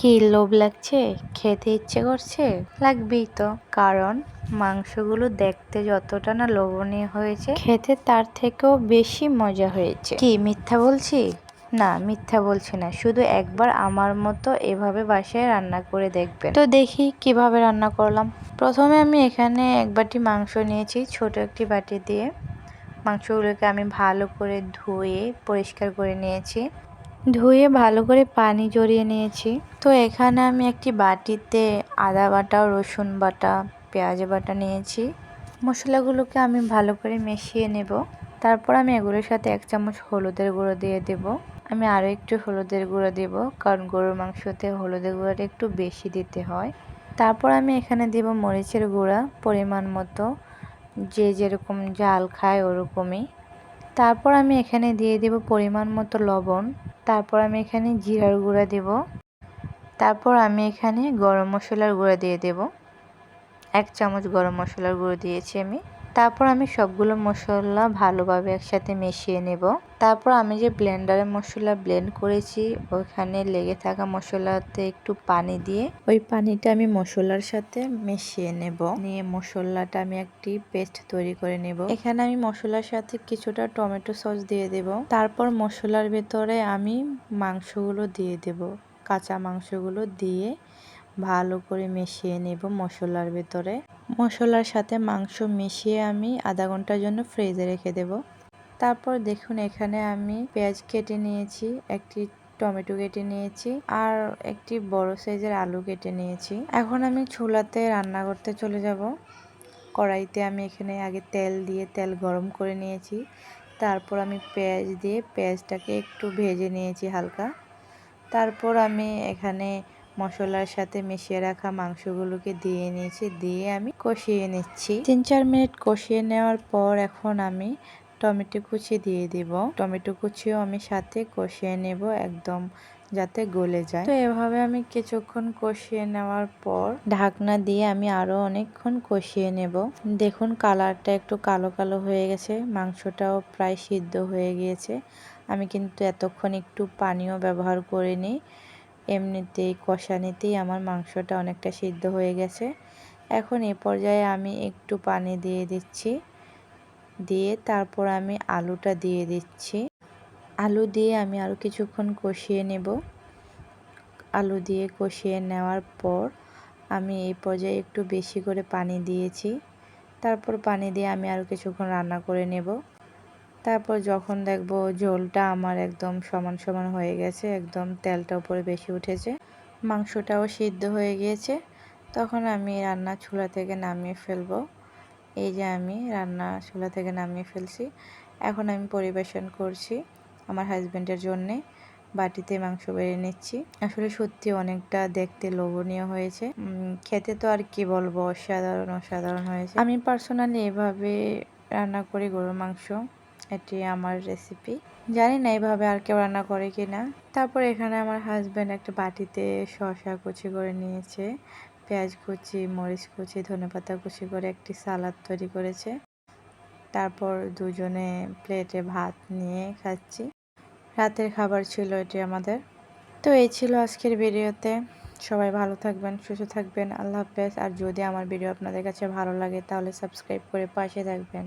কি লোভ লাগছে? খেতে ইচ্ছে করছে? লাগবেই তো, কারণ মাংসগুলো দেখতে যতটা না লোভনীয় হয়েছে, খেতে তার থেকেও বেশি মজা হয়েছে। কি মিথ্যা বলছি? না, মিথ্যা বলছি না। শুধু একবার আমার মতো এভাবে বাসায় রান্না করে দেখবেন। তো দেখি কিভাবে রান্না করলাম। প্রথমে আমি এখানে এক বাটি মাংস নিয়েছি, ছোট একটি বাটি দিয়ে। মাংসগুলোকে আমি ভালো করে ধুয়ে পরিষ্কার করে নিয়েছি। ধুয়ে ভালো করে পানি ঝরিয়ে নিয়েছি। তো এখানে আমি একটি বাটিতে আদা বাটা, রসুন বাটা, পেঁয়াজ বাটা নিয়েছি। মশলাগুলোকে আমি ভালো করে মিশিয়ে নেব। তারপর আমি এগুলোর সাথে 1 চামচ হলুদের গুঁড়ো দিয়ে দেব। আমি আরও একটু হলুদের গুঁড়ো দেব, কারণ গরুর মাংসতে হলুদের গুঁড়োটা একটু বেশি দিতে হয়। তারপর আমি এখানে দেব মরিচের গুঁড়া পরিমাণ মতো, যে যেরকম ঝাল খায় ওরকমই। তারপর আমি এখানে দিয়ে দেব পরিমাণ মতো লবণ। তারপর আমি এখানে জিরার গুঁড়া দেব। তারপর আমি এখানে গরম মশলার গুঁড়া দিয়ে দেব। 1 চামচ গরম মশলার গুঁড়ো দিয়েছি আমি। তারপর আমি সবগুলো মশলা ভালোভাবে একসাথে মিশিয়ে নেব। তারপর আমি যে ব্লেন্ডারে মশলা ব্লেন্ড করেছি, ওইখানে লেগে থাকা মশলাতে একটু পানি দিয়ে ওই পানিটা আমি মশলার সাথে মিশিয়ে নেব। নিয়ে মশলাটা আমি একটি পেস্ট তৈরি করে নেব। এখানে আমি মশলার সাথে কিছুটা টমেটো সস দিয়ে দেব। তারপর মশলার ভেতরে আমি মাংসগুলো দিয়ে দেব। কাঁচা মাংসগুলো দিয়ে ভালো করে মিশিয়ে নেব মশলার ভেতরে। মশলার সাথে মাংস মিশিয়ে আমি আধা ঘন্টার জন্য ফ্রিজে রেখে দেব। তারপর দেখুন এখানে আমি পেঁয়াজ কেটে নিয়েছি, একটি টমেটো কেটে নিয়েছি, আর একটি বড় সাইজের আলু কেটে নিয়েছি। এখন আমি চুলাতে রান্না করতে চলে যাব। কড়াইতে আমি এখানে আগে তেল দিয়ে তেল গরম করে নিয়েছি। তারপর আমি পেঁয়াজ দিয়ে পেঁয়াজটাকে একটু ভেজে নিয়েছি হালকা। তারপর আমি এখানে মশলার সাথে মিশিয়ে রাখা মাংসগুলোকে দিয়ে নিয়েছি, দিয়ে আমি কষিয়ে নিচ্ছি। 3-4 মিনিট কষিয়ে নেওয়ার পর এখন আমি টমেটো কুচি দিয়ে দিব। টমেটো কুচিও আমি সাথে কষিয়ে নেব একদম যাতে গলে যায়। তো এভাবে আমি কিছুক্ষণ কষিয়ে নেওয়ার পর ঢাকনা দিয়ে আমি আরো অনেকক্ষণ কষিয়ে নেব। দেখুন কালারটা একটু কালো কালো হয়ে গেছে, মাংসটাও প্রায় সিদ্ধ হয়ে গিয়েছে। আমি কিন্তু এতক্ষণ একটু পানিও ব্যবহার করিনি, এমনিতেই কষানিতেই আমার মাংসটা অনেকটা সিদ্ধ হয়ে গেছে। এখন এ পর্যায়ে আমি একটু পানি দিয়ে দিচ্ছি, দিয়ে তারপর আমি আলুটা দিয়ে দিচ্ছি। আলু দিয়ে আমি আরও কিছুক্ষণ কষিয়ে নেব। আলু দিয়ে কষিয়ে নেওয়ার পর আমি এই পর্যায়ে একটু বেশি করে পানি দিয়েছি। তারপর পানি দিয়ে আমি আরও কিছুক্ষণ রান্না করে নেব। তারপর যখন দেখব ঝোলটা আমার একদম সমান সমান হয়ে গেছে, একদম তেলটা উপরে বেশি উঠেছে, মাংসটাও সিদ্ধ হয়ে গিয়েছে, তখন আমি রান্না চুলা থেকে নামিয়ে ফেলবো। এই যে আমি রান্না চুলা থেকে নামিয়ে ফেলছি। এখন আমি পরিবেশন করছি আমার হাজব্যান্ডের জন্যে। বাটিতে মাংস বেড়ে নিচ্ছি। আসলে সত্যি অনেকটা দেখতে লোভনীয় হয়েছে। খেতে তো আর কি বলবো, অসাধারণ অসাধারণ হয়েছে। আমি পার্সোনালি এভাবে রান্না করি গরুর মাংস, এটি আমার রেসিপি। জানি না এভাবে আর কেউ রান্না করে কি না। তারপর এখানে আমার হাজব্যান্ড একটা বাটিতে শসা কুচি করে নিয়েছে, পেঁয়াজ কুচি, মরিচ কুচি, ধনেপাতা কুচি করে একটি সালাদ তৈরি করেছে। তারপর দুজনে প্লেটে ভাত নিয়ে খাচ্ছি। রাতের খাবার ছিল এটি আমাদের। তো এই ছিল আজকের ভিডিওতে। সবাই ভালো থাকবেন, সুস্থ থাকবেন। আল্লাহ হাফেজ। আর যদি আমার ভিডিও আপনাদের কাছে ভালো লাগে তাহলে সাবস্ক্রাইব করে পাশে থাকবেন।